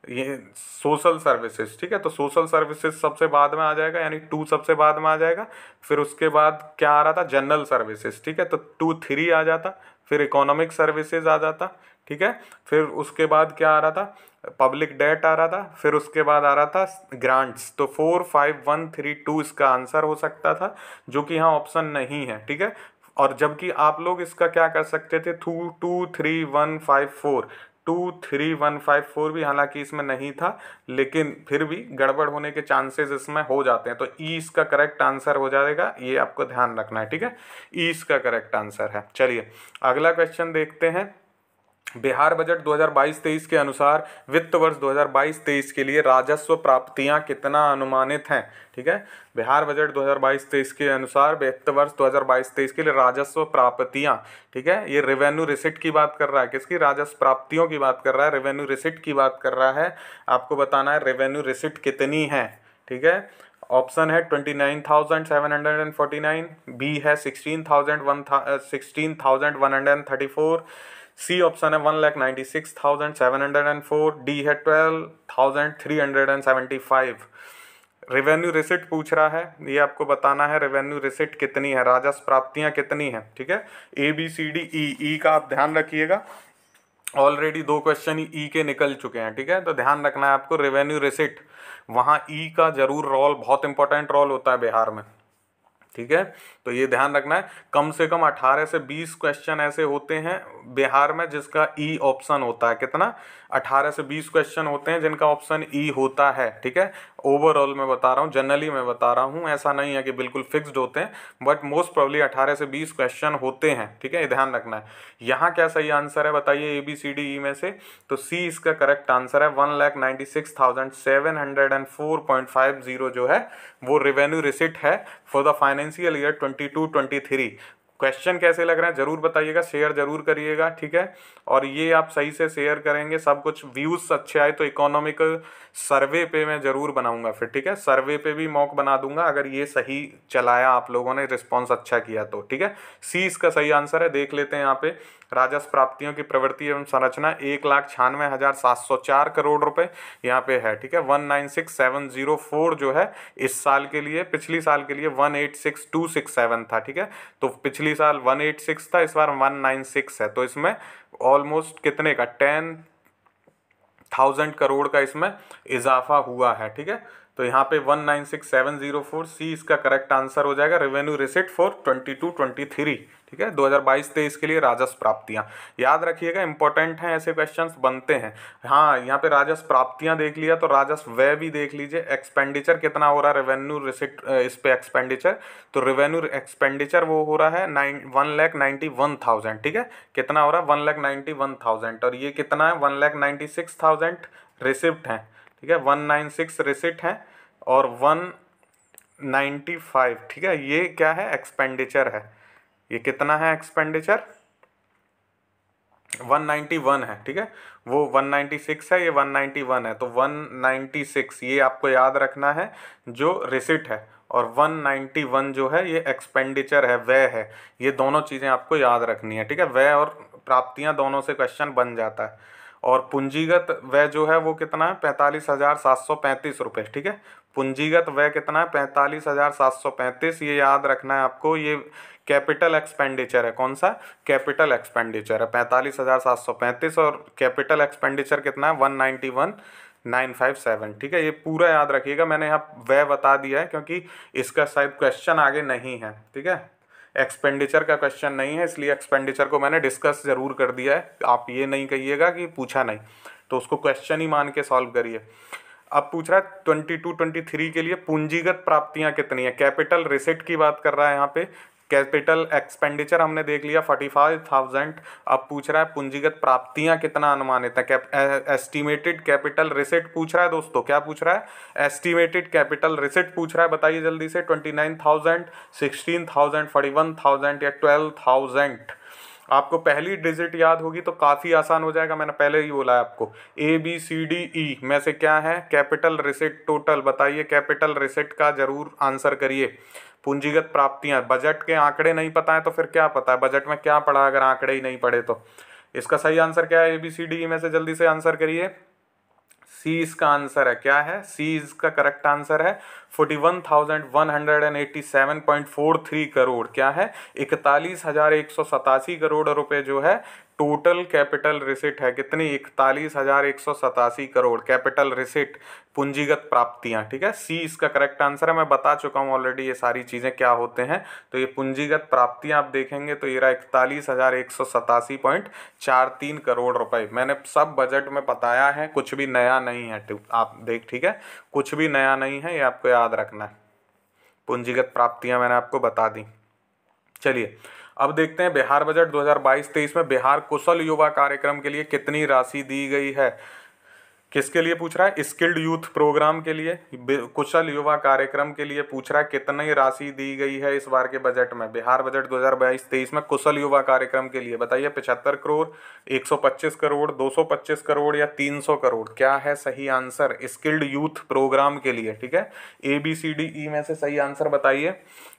ये सोशल सर्विसेज। ठीक है, तो सोशल सर्विसेज सबसे बाद में आ जाएगा, यानी 2 सबसे बाद में आ जाएगा। फिर उसके बाद क्या आ रहा था, जनरल सर्विसेज। ठीक है, तो 2 3 आ जाता, फिर इकोनॉमिक सर्विसेज आ जाता। ठीक है, फिर उसके बाद क्या आ रहा था, पब्लिक डेट आ रहा था, फिर उसके बाद आ रहा था ग्रांट्स। तो 4 5 1 3 2 इसका आंसर हो सकता था, जो कि यहाँ ऑप्शन नहीं है। ठीक है, और जबकि आप लोग इसका क्या कर सकते थे, 2 2 3 1 5 4, 2 3 1 5 4 भी हालांकि इसमें नहीं था, लेकिन फिर भी गड़बड़ होने के चांसेस इसमें हो जाते हैं। तो ई इसका करेक्ट आंसर हो जाएगा, ये आपको ध्यान रखना है। ठीक है, ई इसका करेक्ट आंसर है। चलिए अगला क्वेश्चन देखते हैं। बिहार बजट 2022-23 के अनुसार वित्त वर्ष 2022-23 के लिए राजस्व प्राप्तियां कितना अनुमानित हैं। ठीक है, बिहार बजट 2022-23 के अनुसार वित्त वर्ष 2022-23 के लिए राजस्व प्राप्तियां, ठीक है, ये रेवेन्यू रिसिट की बात कर रहा है, किसकी, राजस्व प्राप्तियों की बात कर रहा है, रेवेन्यू रिसिट की बात कर रहा है। आपको बताना है रेवेन्यू रिसिट कितनी है। ठीक है, ऑप्शन है 29,749, बी है 16,134, सी ऑप्शन है 1,96,704, डी है 12,375। रेवेन्यू रिसिट पूछ रहा है, ये आपको बताना है रेवेन्यू रिसिट कितनी है, राजस्व प्राप्तियां कितनी है। ठीक है, ए बी सी डी ई का आप ध्यान रखिएगा, ऑलरेडी 2 क्वेश्चन ई के निकल चुके हैं। ठीक है, तो ध्यान रखना है आपको रेवेन्यू रिसिट, वहाँ ई का जरूर रोल, बहुत इंपॉर्टेंट रोल होता है बिहार में। ठीक है, तो ये ध्यान रखना है, कम से कम 18 से 20 क्वेश्चन ऐसे होते हैं बिहार में जिसका ई ऑप्शन होता है। कितना, 18 से 20 क्वेश्चन होते हैं जिनका ऑप्शन ई होता है, ठीक है। ओवरऑल मैं बता रहा हूँ, जनरली मैं बता रहा हूँ, ऐसा नहीं है कि बिल्कुल फिक्स्ड होते हैं, बट मोस्ट प्रोबेबली 18 से 20 क्वेश्चन होते हैं, ठीक है, ध्यान रखना है। यहाँ क्या सही आंसर है बताइए ABCD में से? तो सी इसका करेक्ट आंसर है। 1,96,704.50 जो है वो रेवेन्यू रिसिट है for the financial year 22-23। Question कैसे लग रहे हैं जरूर बताइएगा, शेयर जरूर करिएगा, ठीक है। और ये आप सही से शेयर करेंगे, सब कुछ व्यूज अच्छे आए तो इकोनॉमिकल सर्वे पे मैं जरूर बनाऊंगा फिर, ठीक है। सर्वे पे भी मॉक बना दूंगा अगर ये सही चलाया आप लोगों ने, रिस्पॉन्स अच्छा किया तो, ठीक है। सी इसका सही आंसर है। देख लेते हैं यहाँ पे राजस्व प्राप्तियों की प्रवृत्ति एवं संरचना 1,96,704 करोड़ रुपए यहाँ पे है, ठीक है। 1,96,704 जो है इस साल के लिए, पिछली साल के लिए 1,86,267 था, ठीक है। तो पिछली साल 186 था, इस बार 196 है, तो इसमें ऑलमोस्ट कितने का 10,000 करोड़ का इसमें इजाफा हुआ है, ठीक है। तो यहाँ पे 196,704 सी इसका करेक्ट आंसर हो जाएगा। रेवेन्यू रिसिट फॉर 22-23, ठीक है, 2022-23 के लिए राजस्व प्राप्तियां याद रखिएगा, इंपॉर्टेंट हैं, ऐसे क्वेश्चंस बनते हैं। हाँ, यहाँ पे राजस्व प्राप्तियां देख लिया तो राजस्व व्यय भी देख लीजिए। एक्सपेंडिचर कितना हो रहा है रेवेन्यू रिसिट इस पे एक्सपेंडिचर, तो रेवेन्यू एक्सपेंडिचर वो हो रहा है 1,91,000, ठीक है। कितना हो रहा है 1,91,000, और ये कितना है 1,96,000 रिसिप्ट हैं, ठीक है। 196 रिसिट हैं और 195, ठीक है, ये क्या है एक्सपेंडिचर है। ये कितना है एक्सपेंडिचर 191 है, ठीक है। वो 196 है, ये 191 है, तो 196 ये आपको याद रखना है जो रिसिट है, और 191 जो है ये एक्सपेंडिचर है, व्यय है। ये दोनों चीज़ें आपको याद रखनी है, ठीक है। व्यय और प्राप्तियां दोनों से क्वेश्चन बन जाता है। और पूंजीगत व्यय जो है वो कितना है 45,735 रुपये, ठीक है। पूंजीगत व्यय कितना है 45,735, ये याद रखना है आपको। ये कैपिटल एक्सपेंडिचर है, कौन सा कैपिटल एक्सपेंडिचर है 45,735, और कैपिटल एक्सपेंडिचर कितना है 191,957, ठीक है। ये पूरा याद रखिएगा, मैंने यहाँ व्यय बता दिया है क्योंकि इसका शायद क्वेश्चन आगे नहीं है, ठीक है। एक्सपेंडिचर का क्वेश्चन नहीं है, इसलिए एक्सपेंडिचर को मैंने डिस्कस जरूर कर दिया है। आप ये नहीं कहिएगा कि पूछा नहीं, तो उसको क्वेश्चन ही मान के सॉल्व करिए। अब पूछ रहा है 22-23 के लिए पूंजीगत प्राप्तियां कितनी है, कैपिटल रिसिट की बात कर रहा है यहाँ पे। कैपिटल एक्सपेंडिचर हमने देख लिया 45,000। अब पूछ रहा है पूंजीगत प्राप्तियां कितना अनुमानित है, एस्टिमेटेड कैपिटल रिसिट पूछ रहा है दोस्तों। क्या पूछ रहा है एस्टिमेटेड कैपिटल रिसिट पूछ रहा है, बताइए जल्दी से। 29,000, 16,000, 41,000 या 12,000। आपको पहली डिजिट याद होगी तो काफ़ी आसान हो जाएगा, मैंने पहले ही बोला है आपको। ABCDE में से क्या है कैपिटल रिसिट टोटल, बताइए कैपिटल रिसिट का जरूर आंसर करिए। पूंजीगत प्राप्तियां, बजट के आंकड़े नहीं पता है तो फिर क्या पता है बजट में क्या पढ़ा अगर आंकड़े ही नहीं पढ़े तो। इसका सही आंसर क्या है ABCDE में से, जल्दी से आंसर करिए। सी इसका आंसर है, क्या है सी इसका करेक्ट आंसर है 41,187.43 करोड़, क्या है 41,187 करोड़ रुपए जो है टोटल कैपिटल रिसिट है। कितनी 41,187 करोड़ कैपिटल रिसिट, पूंजीगत प्राप्तियां, ठीक है। सी इसका करेक्ट आंसर है। मैं बता चुका हूँ ऑलरेडी ये सारी चीज़ें क्या होते हैं। तो ये पूंजीगत प्राप्तियां आप देखेंगे तो ये रहा 41,187.43 करोड़ रुपए। मैंने सब बजट में बताया है, कुछ भी नया नहीं है, आप देख, ठीक है, कुछ भी नया नहीं है, ये आपको याद रखना है। पूंजीगत प्राप्तियां मैंने आपको बता दी। चलिए अब देखते हैं बिहार बजट 2022-23 में बिहार कुशल युवा कार्यक्रम के लिए कितनी राशि दी गई है। किसके लिए पूछ रहा है, स्किल्ड यूथ प्रोग्राम के लिए, कुशल युवा कार्यक्रम के लिए पूछ रहा है कितनी राशि दी गई है इस बार के बजट में। बिहार बजट 2022-23 में कुशल युवा कार्यक्रम के लिए बताइए 75 करोड़, 125 करोड़, 225 करोड़ या 300 करोड़। क्या है सही आंसर स्किल्ड यूथ प्रोग्राम के लिए, ठीक है। ABCDE में से सही आंसर बताइए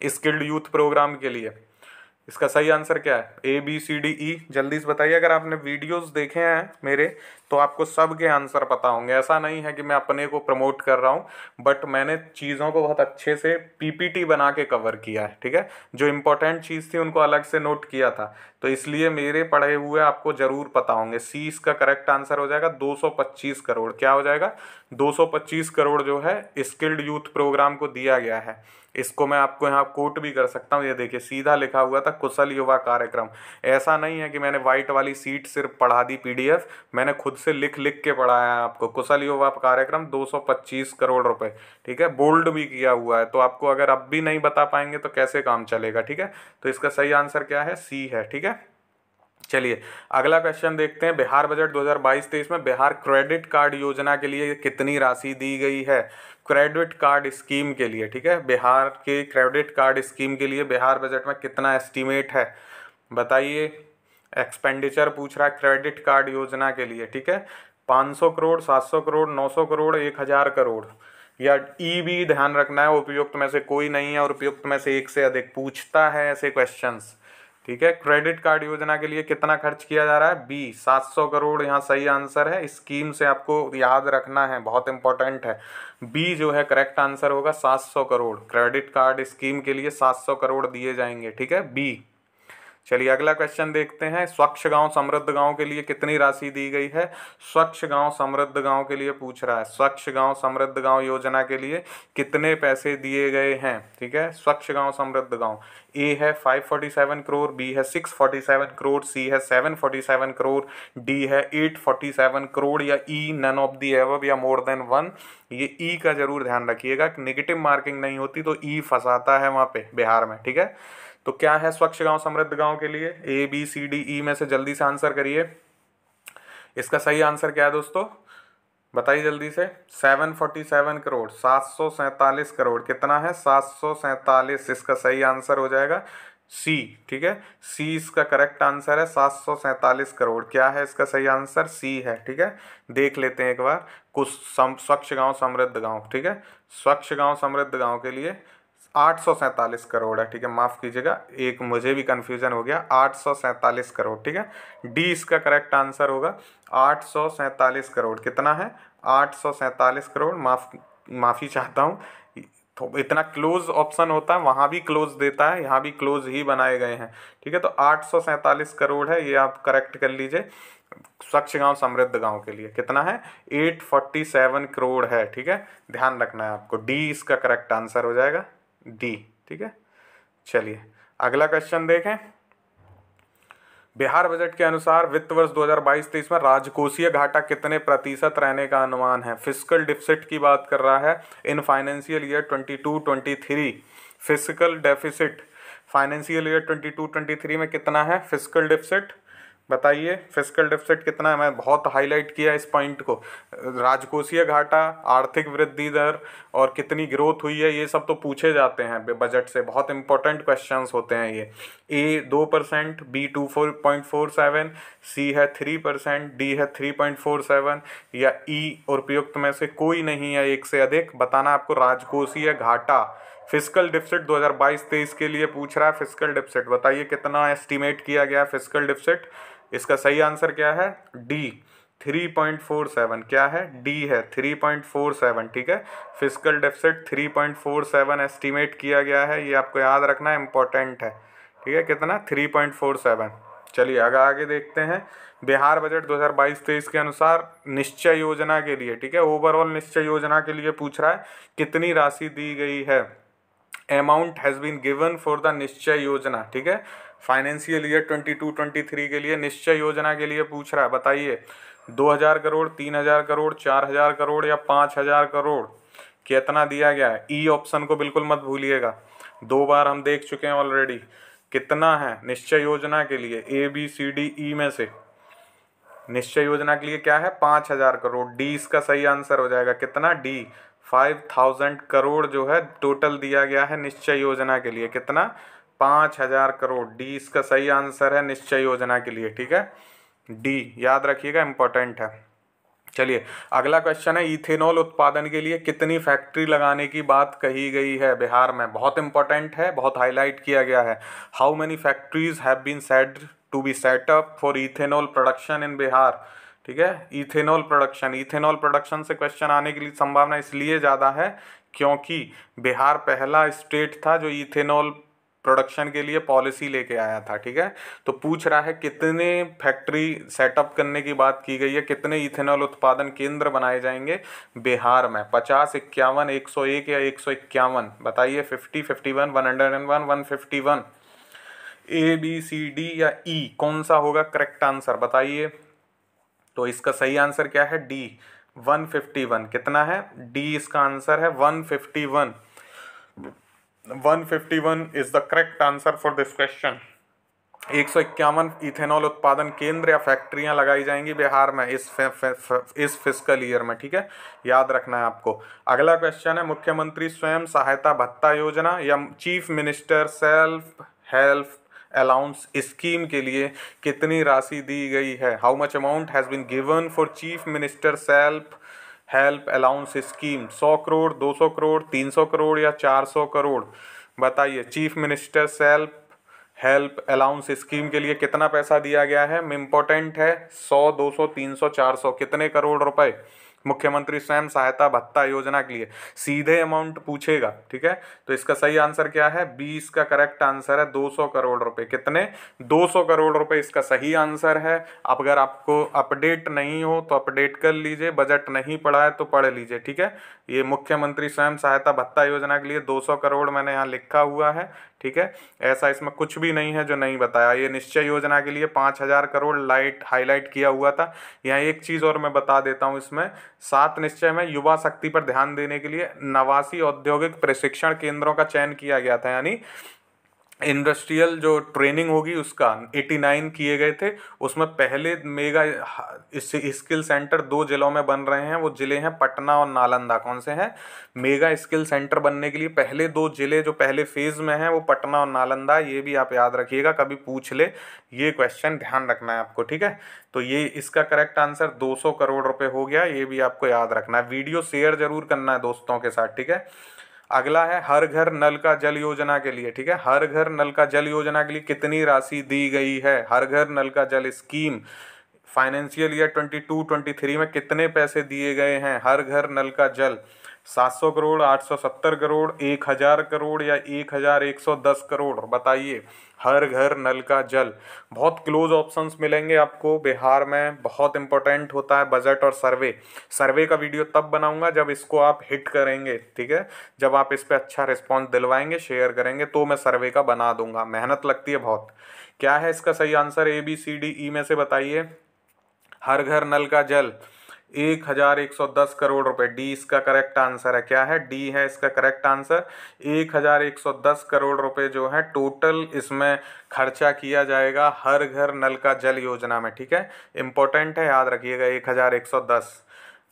स्किल्ड यूथ प्रोग्राम के लिए। इसका सही आंसर क्या है ABCDE, जल्दी से बताइए। अगर आपने वीडियोस देखे हैं मेरे तो आपको सब के आंसर पता होंगे। ऐसा नहीं है कि मैं अपने को प्रमोट कर रहा हूँ, बट मैंने चीज़ों को बहुत अच्छे से PPT बना के कवर किया है, ठीक है। जो इम्पोर्टेंट चीज़ थी उनको अलग से नोट किया था, तो इसलिए मेरे पढ़े हुए आपको ज़रूर पता होंगे। सी इसका करेक्ट आंसर हो जाएगा 225 करोड़। क्या हो जाएगा 225 करोड़ जो है स्किल्ड यूथ प्रोग्राम को दिया गया है। इसको मैं आपको यहाँ कोट भी कर सकता हूँ, ये देखिए सीधा लिखा हुआ था कुशल युवा कार्यक्रम। ऐसा नहीं है कि मैंने वाइट वाली सीट सिर्फ पढ़ा दी PDF, मैंने खुद से लिख लिख के पढ़ाया है आपको। कुशल युवा कार्यक्रम 225 करोड़ रुपए, ठीक है, बोल्ड भी किया हुआ है। तो आपको अगर अब भी नहीं बता पाएंगे तो कैसे काम चलेगा, ठीक है। तो इसका सही आंसर क्या है, सी है, ठीक है। चलिए अगला क्वेश्चन देखते हैं। बिहार बजट 2022-23 में बिहार क्रेडिट कार्ड योजना के लिए कितनी राशि दी गई है। क्रेडिट कार्ड स्कीम के लिए, ठीक है, बिहार के क्रेडिट कार्ड स्कीम के लिए बिहार बजट में कितना एस्टीमेट है, बताइए। एक्सपेंडिचर पूछ रहा है क्रेडिट कार्ड योजना के लिए, ठीक है। 500 करोड़, 700 करोड़, 900 करोड़, 1000 करोड़, या ई भी ध्यान रखना है, उपयुक्त में से कोई नहीं है और उपयुक्त में से एक से अधिक पूछता है ऐसे क्वेश्चंस, ठीक है। क्रेडिट कार्ड योजना के लिए कितना खर्च किया जा रहा है, बी 700 करोड़ यहाँ सही आंसर है। स्कीम से आपको याद रखना है, बहुत इंपॉर्टेंट है। बी जो है करेक्ट आंसर होगा, 700 करोड़ क्रेडिट कार्ड स्कीम के लिए 700 करोड़ दिए जाएंगे, ठीक है, बी। चलिए अगला क्वेश्चन देखते हैं। स्वच्छ गांव समृद्ध गांव के लिए कितनी राशि दी गई है। स्वच्छ गांव समृद्ध गांव के लिए पूछ रहा है, स्वच्छ गांव समृद्ध गांव योजना के लिए कितने पैसे दिए गए हैं, ठीक है। स्वच्छ गांव समृद्ध गांव, ए है 547 करोड़, बी है 647 करोड़, सी है 747 करोड़, डी है 847 करोड़, या E none of the above या मोर देन 1। ये ई का जरूर ध्यान रखिएगा, नेगेटिव मार्किंग नहीं होती तो ई फंसाता है वहाँ पे बिहार में, ठीक है। तो क्या है स्वच्छ गांव समृद्ध गांव के लिए, ABCDE में से जल्दी से आंसर करिए। इसका सही आंसर क्या है दोस्तों, बताइए जल्दी से। 747 करोड़, 747 करोड़, कितना है 747, इसका सही आंसर हो जाएगा सी, ठीक है। सी इसका करेक्ट आंसर है, 747 करोड़। क्या है इसका सही आंसर, सी है, ठीक है। देख लेते हैं एक बार कुछ स्वच्छ गांव समृद्ध गांव, ठीक है। स्वच्छ गांव समृद्ध गांव के लिए 847 करोड़ है, ठीक है, माफ़ कीजिएगा, एक मुझे भी कन्फ्यूजन हो गया, 847 करोड़, ठीक है। डी इसका करेक्ट आंसर होगा, 847 करोड़, कितना है 847 करोड़। माफ़ी चाहता हूँ, तो इतना क्लोज ऑप्शन होता है, वहाँ भी क्लोज देता है, यहाँ भी क्लोज ही बनाए गए हैं, ठीक है। तो 847 करोड़ है, ये आप करेक्ट कर लीजिए। स्वच्छ गांव समृद्ध गांव के लिए कितना है, 847 करोड़ है, ठीक है, ध्यान रखना है आपको। डी इसका करेक्ट आंसर हो जाएगा, डी, ठीक है। चलिए अगला क्वेश्चन देखें। बिहार बजट के अनुसार वित्त वर्ष 2022-23 में राजकोषीय घाटा कितने प्रतिशत रहने का अनुमान है। फिस्कल डिफिसिट की बात कर रहा है in financial year 22-23। Fiscal deficit financial year 22-23 में कितना है फिस्कल डिफिसिट, बताइए। फिस्कल डेफिसिट कितना है, मैं बहुत हाईलाइट किया इस पॉइंट को। राजकोषीय घाटा, आर्थिक वृद्धि दर और कितनी ग्रोथ हुई है, ये सब तो पूछे जाते हैं बजट से, बहुत इंपॉर्टेंट क्वेश्चंस होते हैं ये। ए 2%, बी 2.47, सी है 3%, डी है 3.47, या ई और उपयुक्त में से कोई नहीं है एक से अधिक। बताना आपको राजकोषीय घाटा। फिस्कल डिफिसिट 2022-23 के लिए पूछ रहा है, फिस्कल डिफिसिट बताइए कितना एस्टीमेट किया गया है फिस्कल डिफिसिट। इसका सही आंसर क्या है, डी 3.47। क्या है, डी है 3.47, ठीक है। फिस्कल डेफिसिट 3.47 एस्टीमेट किया गया है, ये आपको याद रखना है, इंपॉर्टेंट है, ठीक है। कितना, 3.47। चलिए आगे देखते हैं। बिहार बजट 2022-23 के अनुसार निश्चय योजना के लिए, ठीक है, ओवरऑल निश्चय योजना के लिए पूछ रहा है कितनी राशि दी गई है। Amount has been given for the Nishchay Yojana, ठीक है। फाइनेंशियल ईयर 22-23 के लिए निश्चय योजना के लिए पूछ रहा है, बताइए 2000 करोड़, 3000 करोड़, 4000 करोड़ या 5000 करोड़, कितना दिया गया है। ई ऑप्शन को बिल्कुल मत भूलिएगा, 2 बार हम देख चुके हैं ऑलरेडी। कितना है निश्चय योजना के लिए, ABCDE में से निश्चय योजना के लिए क्या है, 5000 करोड़। डी इसका सही आंसर हो जाएगा, कितना, डी 5000 करोड़ जो है टोटल दिया गया है निश्चय योजना के लिए। कितना, 5000 करोड़। डी इसका सही आंसर है निश्चय योजना के लिए, ठीक है, डी याद रखिएगा, इंपॉर्टेंट है। चलिए अगला क्वेश्चन है, इथेनॉल उत्पादन के लिए कितनी फैक्ट्री लगाने की बात कही गई है बिहार में। बहुत इंपॉर्टेंट है, बहुत हाईलाइट किया गया है। How many factories have been said to be set up for ethanol production in Bihar, ठीक है। इथेनॉल प्रोडक्शन से क्वेश्चन आने की संभावना इसलिए ज़्यादा है क्योंकि बिहार पहला स्टेट था जो इथेनॉल प्रोडक्शन के लिए पॉलिसी लेके आया था, ठीक है। तो पूछ रहा है कितने फैक्ट्री सेटअप करने की बात की गई है, कितने इथेनॉल उत्पादन केंद्र बनाए जाएंगे बिहार में, 50, 51, 101 या 151, बताइए। 50, 51, 101, 151, ए बी सी डी या ई, कौन सा होगा करेक्ट आंसर बताइए। तो इसका सही आंसर क्या है, डी 151। कितना है, डी इसका आंसर है 151। 151 is the correct answer for this question. 151 ethanol उत्पादन केंद्र या फैक्ट्रियां लगाई जाएंगी बिहार में इस फिस्कल ईयर में, ठीक है, याद रखना है आपको। अगला क्वेश्चन है मुख्यमंत्री स्वयं सहायता भत्ता योजना या chief minister self help allowance scheme के लिए कितनी राशि दी गई है। How much amount has been given for chief minister self help allowance scheme. 100 crore, 200 crore, 300 crore या 400 करोड़, बताइए। Chief minister self help allowance scheme के लिए कितना पैसा दिया गया है, इम्पोर्टेंट है। 100, 200, 300, 400, कितने करोड़ रुपए मुख्यमंत्री स्वयं सहायता भत्ता योजना के लिए, सीधे अमाउंट पूछेगा, ठीक है। तो इसका सही आंसर क्या है, 20 का करेक्ट आंसर है 200 करोड़ रुपए। कितने, 200 करोड़ रुपए इसका सही आंसर है। अगर आपको अपडेट नहीं हो तो अपडेट कर लीजिए, बजट नहीं पढ़ा है तो पढ़ लीजिए, ठीक है। ये मुख्यमंत्री स्वयं सहायता भत्ता योजना के लिए 200 करोड़ मैंने यहाँ लिखा हुआ है, ठीक है। ऐसा इसमें कुछ भी नहीं है जो नहीं बताया। ये निश्चय योजना के लिए 5000 करोड़ हाईलाइट किया हुआ था। यहाँ एक चीज़ और मैं बता देता हूँ, इसमें 7 निश्चय में युवा शक्ति पर ध्यान देने के लिए 89 औद्योगिक प्रशिक्षण केंद्रों का चयन किया गया था, यानी इंडस्ट्रियल जो ट्रेनिंग होगी उसका 89 किए गए थे। उसमें पहले मेगा स्किल सेंटर 2 जिलों में बन रहे हैं, वो जिले हैं पटना और नालंदा। कौन से हैं, मेगा स्किल सेंटर बनने के लिए पहले 2 जिले जो पहले फेज में हैं वो पटना और नालंदा। ये भी आप याद रखिएगा, कभी पूछ ले ये क्वेश्चन, ध्यान रखना है आपको, ठीक है। तो ये इसका करेक्ट आंसर 200 करोड़ रुपए हो गया, ये भी आपको याद रखना है। वीडियो शेयर जरूर करना है दोस्तों के साथ, ठीक है। अगला है हर घर नल का जल योजना के लिए, ठीक है। हर घर नल का जल योजना के लिए कितनी राशि दी गई है। हर घर नल का जल स्कीम फाइनेंशियल ईयर 22-23 में कितने पैसे दिए गए हैं। हर घर नल का जल 700 करोड़, 870 करोड़, 1000 करोड़ या 1110 करोड़, बताइए। हर घर नल का जल, बहुत क्लोज ऑप्शंस मिलेंगे आपको बिहार में, बहुत इंपॉर्टेंट होता है बजट और सर्वे का वीडियो तब बनाऊंगा जब इसको आप हिट करेंगे, ठीक है। जब आप इस पर अच्छा रिस्पॉन्स दिलवाएंगे, शेयर करेंगे, तो मैं सर्वे का बना दूंगा। मेहनत लगती है बहुत। क्या है इसका सही answer, A B C D E में से बताइए। हर घर नल का जल 1110 करोड़ रुपए, डी इसका करेक्ट आंसर है। क्या है, डी है इसका करेक्ट आंसर। 1110 करोड़ रुपए जो है टोटल इसमें खर्चा किया जाएगा हर घर नल का जल योजना में, ठीक है। इंपॉर्टेंट है, याद रखिएगा 1110।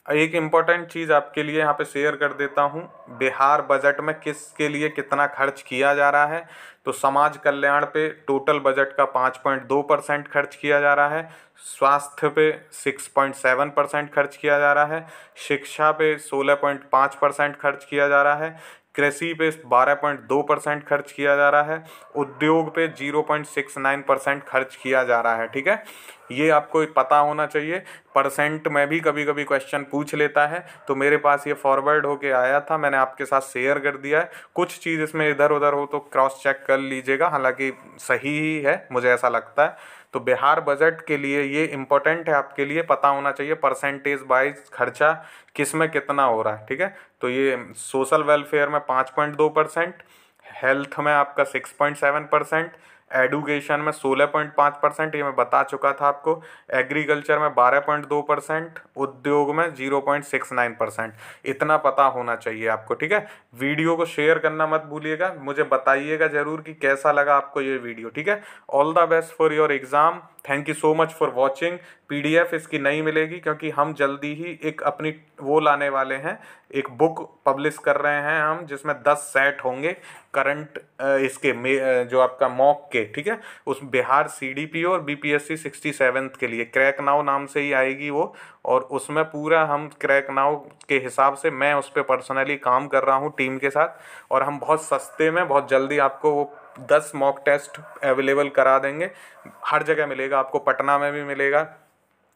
एक इम्पॉर्टेंट चीज़ आपके लिए यहाँ पे शेयर कर देता हूँ, बिहार बजट में किसके लिए कितना खर्च किया जा रहा है। तो समाज कल्याण पे टोटल बजट का 5.2% खर्च किया जा रहा है, स्वास्थ्य पे 6.7% खर्च किया जा रहा है, शिक्षा पे 16.5% खर्च किया जा रहा है, कृषि पे 12.2% खर्च किया जा रहा है, उद्योग पे 0.69% खर्च किया जा रहा है, ठीक है। ये आपको पता होना चाहिए। परसेंट में भी कभी कभी क्वेश्चन पूछ लेता है, तो मेरे पास ये फॉरवर्ड होके आया था, मैंने आपके साथ शेयर कर दिया है। कुछ चीज़ इसमें इधर उधर हो तो क्रॉस चेक कर लीजिएगा, हालांकि सही ही है मुझे ऐसा लगता है। तो बिहार बजट के लिए ये इम्पोर्टेंट है, आपके लिए पता होना चाहिए परसेंटेज वाइज खर्चा किस में कितना हो रहा है, ठीक है। तो ये सोशल वेलफेयर में 5.2%, हेल्थ में आपका 6.7%, एडुकेशन में 16.5%, ये मैं बता चुका था आपको, एग्रीकल्चर में 12.2%, उद्योग में 0.69%। इतना पता होना चाहिए आपको, ठीक है। वीडियो को शेयर करना मत भूलिएगा, मुझे बताइएगा ज़रूर कि कैसा लगा आपको ये वीडियो, ठीक है। All the best for your exam. Thank you so much for watching. PDF इसकी नहीं मिलेगी क्योंकि हम जल्दी ही एक अपनी वो लाने वाले हैं, एक बुक पब्लिश कर रहे हैं हम, जिसमें 10 सेट होंगे करंट इसके जो आपका मॉक के, ठीक है। उस बिहार CDP और BPSC 67 के लिए क्रैक नाउ नाम से ही आएगी वो, और उसमें पूरा हम क्रैक नाउ के हिसाब से मैं उस पर पर्सनली काम कर रहा हूँ टीम के साथ, और हम बहुत सस्ते में बहुत जल्दी आपको वो 10 मॉक टेस्ट अवेलेबल करा देंगे। हर जगह मिलेगा आपको, पटना में भी मिलेगा,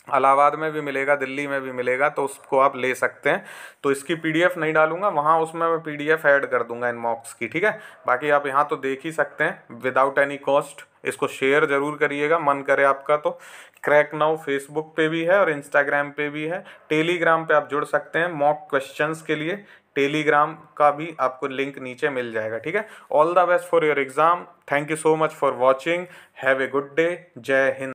इलाहाबाद में भी मिलेगा, दिल्ली में भी मिलेगा, तो उसको आप ले सकते हैं। तो इसकी पीडीएफ नहीं डालूंगा वहाँ, उसमें मैं पीडीएफ ऐड कर दूंगा इन मॉक्स की, ठीक है। बाकी आप यहाँ तो देख ही सकते हैं विदाउट एनी कॉस्ट। इसको शेयर ज़रूर करिएगा, मन करे आपका तो। क्रैक नाउ फेसबुक पे भी है और इंस्टाग्राम पे भी है। टेलीग्राम पे आप जुड़ सकते हैं मॉक क्वेश्चंस के लिए, टेलीग्राम का भी आपको लिंक नीचे मिल जाएगा, ठीक है। All the best for your exam. Thank you so much for watching. Have a good day. जय हिंद।